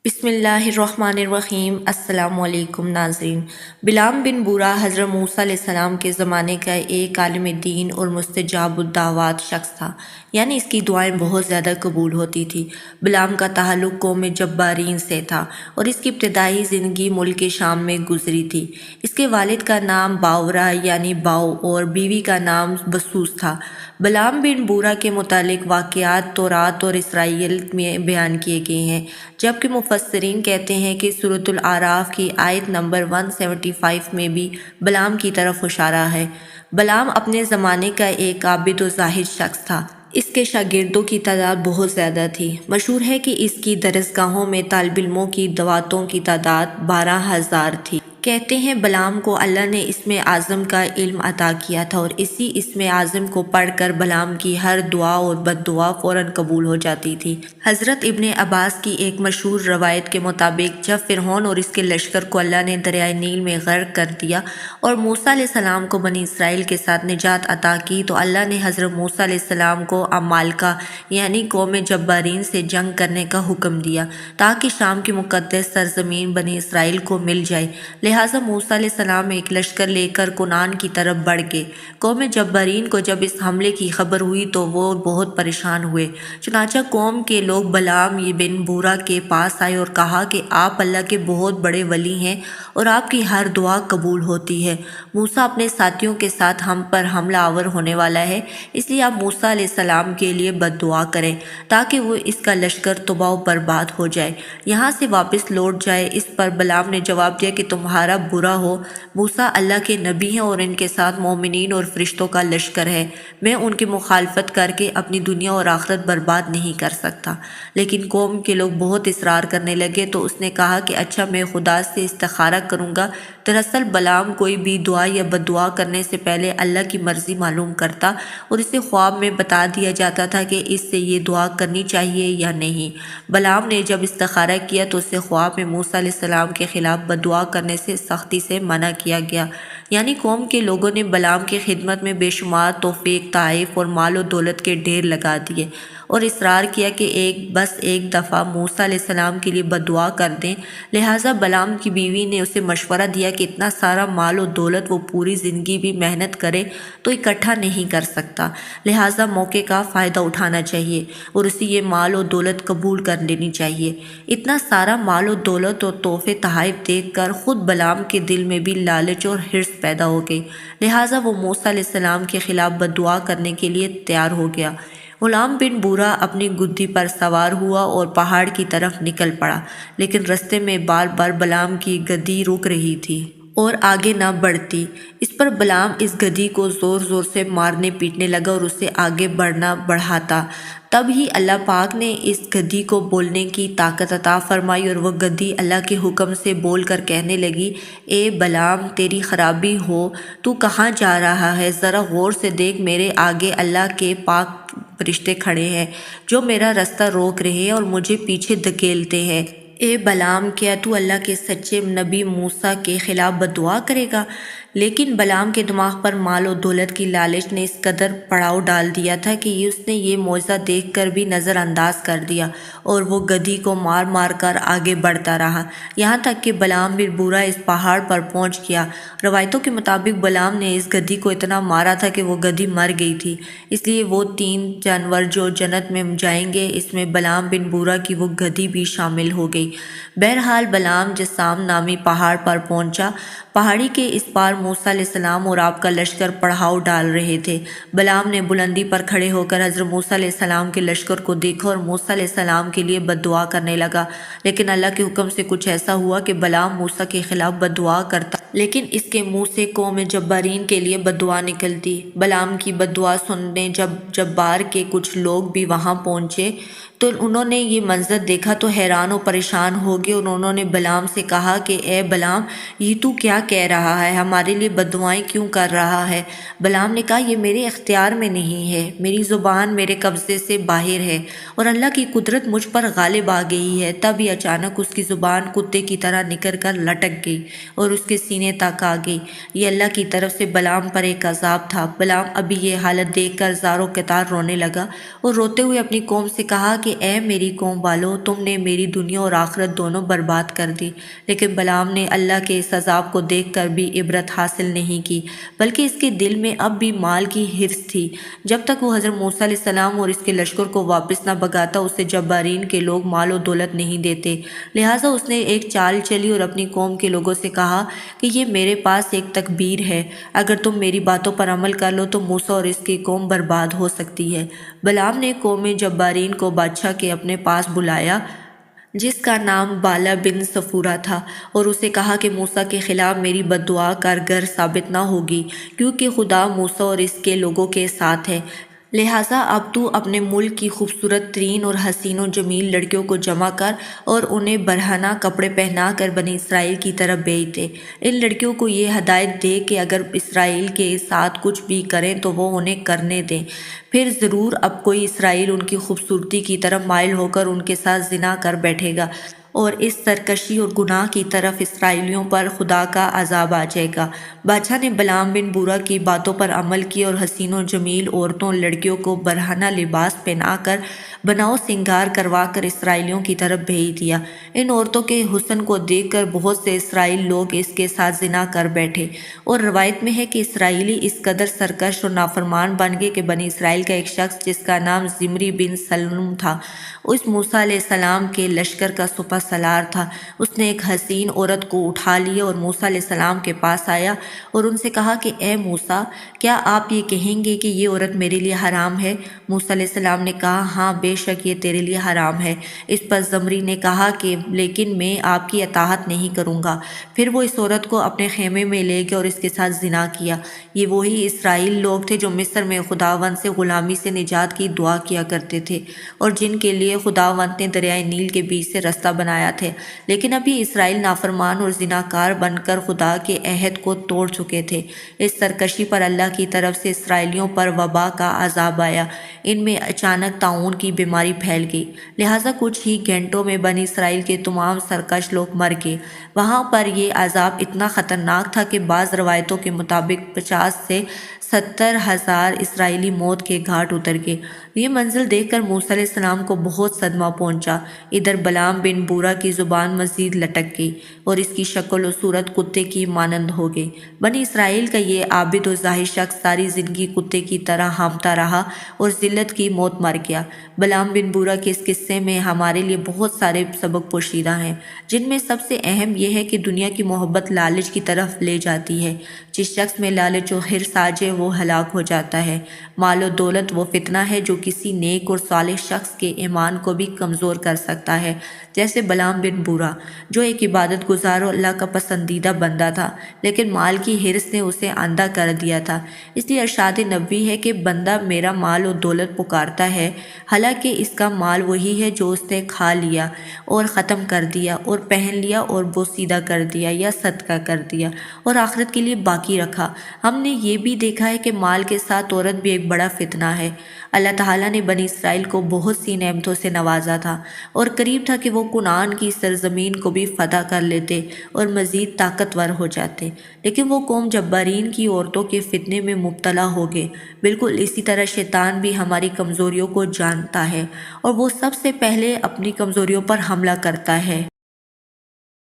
بسم اللہ الرحمن الرحیم۔ السلام علیکم ناظرین۔ بلعام بن بورا حضرت موسیٰ علیہ السلام کے زمانے کا ایک عالم دین اور مستجاب الدعوات شخص تھا، یعنی اس کی دعائیں بہت زیادہ قبول ہوتی تھی۔ بلعام کا تعلق قوم جبارین سے تھا اور اس کی ابتدائی زندگی ملک شام میں گزری تھی۔ اس کے والد کا نام باورا یعنی باؤ اور بیوی کا نام بسوس تھا۔ بلعام بن بورا کے متعلق واقعات تورات اور اسرائیل میں بیان کیے گئے ہیں، جبکہ مفسرین کہتے ہیں کہ سورۃ الاعراف کی آیت نمبر 175 میں بھی بلعام کی طرف اشارہ ہے۔ بلعام اپنے زمانے کا ایک عابد و زاہد شخص تھا۔ اس کے شاگردوں کی تعداد بہت زیادہ تھی۔ مشہور ہے کہ اس کی درسگاہوں میں طالب علموں کی دعوتوں کی تعداد 12,000 تھی۔ کہتے ہیں بلعام کو اللہ نے اسم اعظم کا علم عطا کیا تھا اور اسی اسم اعظم کو پڑھ کر بلعام کی ہر دعا اور بد دعا فوراً قبول ہو جاتی تھی۔ حضرت ابن عباس کی ایک مشہور روایت کے مطابق جب فرعون اور اس کے لشکر کو اللہ نے دریائے نیل میں غرق کر دیا اور موسیٰ علیہ السلام کو بنی اسرائیل کے ساتھ نجات عطا کی، تو اللہ نے حضرت موسیٰ علیہ السلام کو عمالقہ یعنی قوم جبارین سے جنگ کرنے کا حکم دیا تاکہ شام کی مقدس سرزمین بنی اسرائیل کو مل جائے۔ لہٰذا موسیٰ علیہ السلام ایک لشکر لے کر کنعان کی طرف بڑھ گئے۔ قوم جبارین کو جب اس حملے کی خبر ہوئی تو وہ بہت پریشان ہوئے۔ چنانچہ قوم کے لوگ بلعام بن بورا کے پاس آئے اور کہا کہ آپ اللہ کے بہت بڑے ولی ہیں اور آپ کی ہر دعا قبول ہوتی ہے۔ موسیٰ اپنے ساتھیوں کے ساتھ ہم پر حملہ آور ہونے والا ہے، اس لیے آپ موسیٰ علیہ السلام کے لیے بد دعا کریں تاکہ وہ اس کا لشکر تباہ و برباد ہو جائے، یہاں سے واپس لوٹ جائے۔ اس پر بلعام نے جواب دیا کہ تمہارا برا ہو، موسیٰ اللہ کے نبی ہیں اور ان کے ساتھ مومنین اور فرشتوں کا لشکر ہے، میں ان کی مخالفت کر کے اپنی دنیا اور آخرت برباد نہیں کر سکتا۔ لیکن قوم کے لوگ بہت اصرار کرنے لگے تو اس نے کہا کہ اچھا میں خدا سے استخارہ کروں گا۔ دراصل بلعام کوئی بھی دعا یا بد دعا کرنے سے پہلے اللہ کی مرضی معلوم کرتا اور اسے خواب میں بتا دیا جاتا تھا کہ اس سے یہ دعا کرنی چاہیے یا نہیں۔ بلعام نے جب استخارہ کیا تو اسے خواب میں موسیٰ علیہ السلام کے خلاف بد دعا کرنے سے سختی سے منع کیا گیا، یعنی قوم کے لوگوں نے بلعام کی خدمت میں بے شمار توفیق، تحائف اور مال و دولت کے ڈھیر لگا دیے اور اصرار کیا کہ بس ایک دفعہ موسیٰ علیہ السلام کے لیے بد دعا کر دیں۔ لہٰذا بلعام کی بیوی نے اسے مشورہ دیا کہ اتنا سارا مال و دولت وہ پوری زندگی بھی محنت کرے تو اکٹھا نہیں کر سکتا، لہٰذا موقع کا فائدہ اٹھانا چاہیے اور اسے یہ مال و دولت قبول کر لینی چاہیے۔ اتنا سارا مال و دولت اور تحفے تحائف دیکھ کر خود بلعام کے دل میں بھی لالچ اور حرص پیدا ہو گئی، لہٰذا وہ موسیٰ علیہ السلام کے خلاف بد دعا کرنے کے لیے تیار ہو گیا۔ بلعام بن بورا اپنی گدھی پر سوار ہوا اور پہاڑ کی طرف نکل پڑا، لیکن رستے میں بار بار بلعام کی گدھی رک رہی تھی اور آگے نہ بڑھتی۔ اس پر بلعام اس گدھی کو زور زور سے مارنے پیٹنے لگا اور اسے آگے بڑھنا بڑھاتا۔ تب ہی اللہ پاک نے اس گدھی کو بولنے کی طاقت عطا فرمائی اور وہ گدھی اللہ کے حکم سے بول کر کہنے لگی، اے بلعام تیری خرابی ہو، تو کہاں جا رہا ہے؟ ذرا غور سے دیکھ، میرے آگے اللہ کے پاک فرشتے کھڑے ہیں جو میرا رستہ روک رہے ہیں اور مجھے پیچھے دھکیلتے ہیں۔ اے بلعام کیا تو اللہ کے سچے نبی موسیٰ کے خلاف بد دعا کرے گا؟ لیکن بلعام کے دماغ پر مال و دولت کی لالچ نے اس قدر پڑاؤ ڈال دیا تھا کہ اس نے یہ معجزہ دیکھ کر بھی نظر انداز کر دیا اور وہ گدھی کو مار مار کر آگے بڑھتا رہا، یہاں تک کہ بلعام بن بورا اس پہاڑ پر پہنچ گیا۔ روایتوں کے مطابق بلعام نے اس گدھی کو اتنا مارا تھا کہ وہ گدھی مر گئی تھی، اس لیے وہ 3 جانور جو جنت میں جائیں گے اس میں بلعام بن بورا کی وہ گدھی بھی شامل ہو گئی۔ بہرحال بلعام جسام نامی پہاڑ پر پہنچا۔ پہاڑی کے اس پار موسیٰ علیہ السلام اور آپ کا لشکر پڑاؤ ڈال رہے تھے۔ بلعام نے بلندی پر کھڑے ہو کر حضرت موسیٰ علیہ السلام کے لشکر کو دیکھا اور موسیٰ علیہ السلام کے لیے بد دعا کرنے لگا، لیکن اللہ کے حکم سے کچھ ایسا ہوا کہ بلعام موسیٰ کے خلاف بد دعا کرتا لیکن اس کے منہ سے قوم جبارین کے لیے بد دعا نکلتی۔ بلعام کی بد دعا سننے جب جبار کے کچھ لوگ بھی وہاں پہنچے تو انہوں نے یہ منظر دیکھا تو حیران و پریشان ہو گئے اور انہوں نے بلعام سے کہا کہ اے بلعام یہ تو کیا کہہ رہا ہے، ہمارے لیے بد دعائیں کیوں کر رہا ہے؟ بلعام نے کہا یہ میرے اختیار میں نہیں ہے، میری زبان میرے قبضے سے باہر ہے اور اللہ کی قدرت مجھ پر غالب آ گئی ہے۔ تب ہی اچانک اس کی زبان کتے کی طرح نکل کر لٹک گئی اور اس کے سینے سینے تک آ گئی۔ یہ اللہ کی طرف سے بلعام پر ایک عذاب تھا۔ بلعام ابھی یہ حالت دیکھ کر زار و قطار رونے لگا اور روتے ہوئے اپنی قوم سے کہا کہ اے میری قوم والو، تم نے میری دنیا اور آخرت دونوں برباد کر دی۔ لیکن بلعام نے اللہ کے اس عذاب کو دیکھ کر بھی عبرت حاصل نہیں کی، بلکہ اس کے دل میں اب بھی مال کی حرص تھی۔ جب تک وہ حضرت موسیٰ علیہ السلام اور اس کے لشکر کو واپس نہ بھگاتا، اسے جبارین کے لوگ مال و دولت نہیں دیتے۔ لہٰذا اس نے ایک چال چلی اور اپنی قوم کے لوگوں سے کہا کہ یہ میرے پاس ایک تدبیر ہے، اگر تم میری باتوں پر عمل کر لو تو موسیٰ اور اس کی قوم برباد ہو سکتی ہے۔ بلعام نے قوم جبارین کو بادشاہ کے اپنے پاس بلایا، جس کا نام بالا بن صفورہ تھا، اور اسے کہا کہ موسیٰ کے خلاف میری بد دعا کارگر ثابت نہ ہوگی، کیونکہ خدا موسیٰ اور اس کے لوگوں کے ساتھ ہے۔ لہٰذا اب تو اپنے ملک کی خوبصورت ترین اور حسین و جمیل لڑکیوں کو جمع کر اور انہیں برہنہ کپڑے پہنا کر بنی اسرائیل کی طرف بھیج دے۔ ان لڑکیوں کو یہ ہدایت دے کہ اگر اسرائیل کے ساتھ کچھ بھی کریں تو وہ انہیں کرنے دیں، پھر ضرور اب کوئی اسرائیل ان کی خوبصورتی کی طرف مائل ہو کر ان کے ساتھ زنا کر بیٹھے گا، اور اس سرکشی اور گناہ کی طرف اسرائیلیوں پر خدا کا عذاب آ جائے گا۔ بادشاہ نے بلعام بن بورا کی باتوں پر عمل کیا اور حسین و جمیل عورتوں لڑکیوں کو برہنہ لباس پہنا کر بناؤ سنگار کروا کر اسرائیلیوں کی طرف بھیج دیا۔ ان عورتوں کے حسن کو دیکھ کر بہت سے اسرائیل لوگ اس کے ساتھ زنا کر بیٹھے، اور روایت میں ہے کہ اسرائیلی اس قدر سرکش اور نافرمان بن گئے کہ بنی اسرائیل کا ایک شخص جس کا نام زمری بن سلم تھا، اس موسیٰ علیہ السلام کے لشکر کا سپہ سالار تھا۔ اس نے ایک حسین عورت کو اٹھا لیا اور موسیٰ علیہ السلام کے پاس آیا اور ان سے کہا کہ اے موسیٰ، کیا آپ یہ کہیں گے کہ یہ عورت میرے لیے حرام ہے؟ موسیٰ علیہ السلام نے کہا ہاں بے شک یہ تیرے لیے حرام ہے۔ اس پر زمری نے کہا کہ لیکن میں آپ کی اطاعت نہیں کروں گا۔ پھر وہ اس عورت کو اپنے خیمے میں لے گیا اور اس کے ساتھ زنا کیا۔ یہ وہی اسرائیل لوگ تھے جو مصر میں خداوند سے غلامی سے نجات کی دعا کیا کرتے تھے، اور جن کے لیے خداوند نے دریائے نیل کے بیچ سے رستہ بنایا تھے، لیکن ابھی اسرائیل نافرمان اور زناکار بن کر خدا کے عہد کو توڑ چکے تھے۔ اس سرکشی پر اللہ کی طرف سے اسرائیلیوں پر وبا کا عذاب آیا۔ ان میں اچانک طاعون کی بیماری پھیل گئی، لہٰذا کچھ ہی گھنٹوں میں بنی اسرائیل کے تمام سرکش لوگ مر گئے۔ وہاں پر یہ عذاب اتنا خطرناک تھا کہ بعض روایتوں کے مطابق 50 سے 70,000 اسرائیلی موت کے گھاٹ اتر گئے۔ یہ منظر دیکھ کر موسیٰ علیہ السلام کو بہت صدمہ پہنچا۔ ادھر بلعام بن بورا کی زبان مزید لٹک گئی اور اس کی شکل و صورت کتے کی مانند ہو گئی۔ بنی اسرائیل کا یہ عابد و زاہد شخص ساری زندگی کتے کی طرح ہامتا رہا اور ذلت کی موت مر گیا۔ بلعام بن بورا کے اس قصے میں ہمارے لیے بہت سارے سبق پوشیدہ ہیں، جن میں سب سے اہم یہ ہے کہ دنیا کی محبت لالچ کی طرف لے جاتی ہے۔ جس شخص میں لالچ و حرص آ جائے وہ ہلاک ہو جاتا ہے۔ مال و دولت وہ فتنہ ہے جو کسی نیک اور صالح شخص کے ایمان کو بھی کمزور کر سکتا ہے، جیسے بلعام بن بورا جو ایک عبادت گزار اور اللہ کا پسندیدہ بندہ تھا، لیکن مال کی حرص نے اسے اندھا کر دیا تھا۔ اس لیے ارشاد نبوی ہے کہ بندہ میرا مال و دولت پکارتا ہے، حالانکہ اس کا مال وہی ہے جو اس نے کھا لیا اور ختم کر دیا اور پہن لیا اور بوسیدہ کر دیا یا صدقہ کر دیا اور آخرت کے لیے باقی رکھا۔ ہم نے یہ بھی دیکھا ہے کہ مال کے ساتھ عورت بھی ایک بڑا فتنہ ہے۔ اللہ تعالیٰ نے بنی اسرائیل کو بہت سی نعمتوں سے نوازا تھا، اور قریب تھا کہ وہ کنعان کی سرزمین کو بھی فتح کر لیتے اور مزید طاقتور ہو جاتے، لیکن وہ قوم جبارین کی عورتوں کے فتنے میں مبتلا ہو گئے۔ بالکل اسی طرح شیطان بھی ہماری کمزوریوں کو جانتا ہے، اور وہ سب سے پہلے اپنی کمزوریوں پر حملہ کرتا ہے۔